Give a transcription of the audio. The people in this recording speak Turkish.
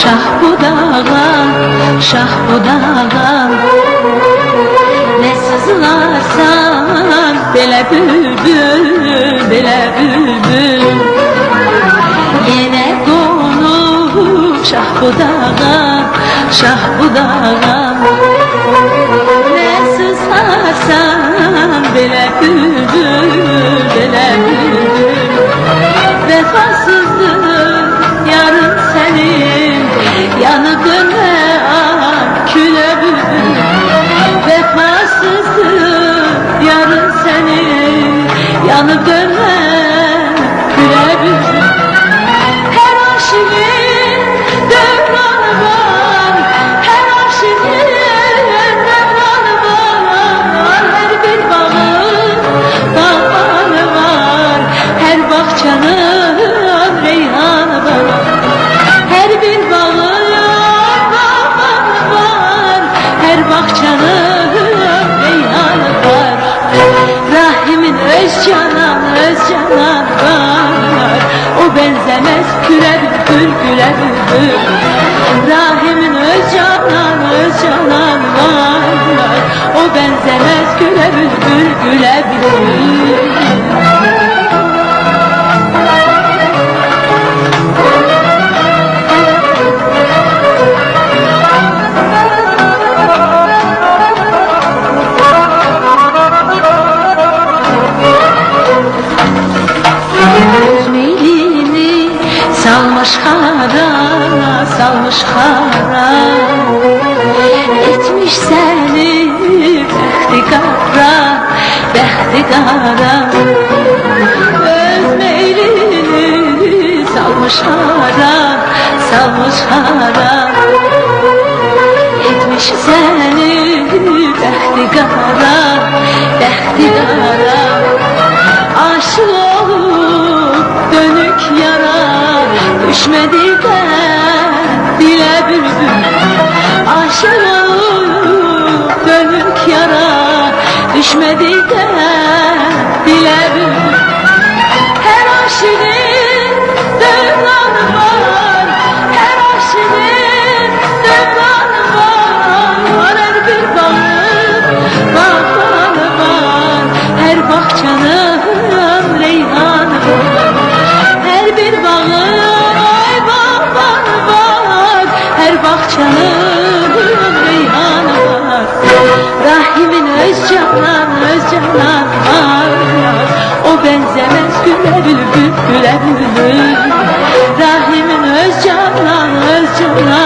Şah budağa, şah budağa, ne sızlarsan belə bülbül, belə bülbül. Yine konum şah budağa, şah budağa, ne sızlarsan belə bülbül, belə bülbül. Vefasızdır yarın senin, yanı dönme küle bülbül. Vefasızdır yarın senin, yanı dönme küle bülbül. Her aşığın devranı var, her aşığın devranı var. Her bir bağın bağbanı var, her bahçanın reyhanı var. Her bir bağın bağbanı var, her bahçanın reyhanı var. Rahimin öz canan, öz canan var, o benzemez küle bülbül, güle bülbül. Rahimin öz canan, öz canan var, o benzemez güle bülbül, güle bülbül. Salmış hara, salmış hara, etmiş seni bəxti qara, bəxti qara. Öz meylini salmış hara, salmış hara, etmiş seni bəxti qara, bəxti qara. Aşık olup dönük yara, düşmedi de dile bülbül. Aşık olup dönük yara, düşmedi de dile bülbül. Her aşığın devranı var, her aşığın devranı var. Her bir bağın bağbanı var, her bahçanın reyhanı var. Her bir bağın bağbanı var, her bahçanın reyhanı var. Rahimin öz canan, öz canan var, o benzemez güle bülbül, güle bülbül. Rahimin öz canan, öz canan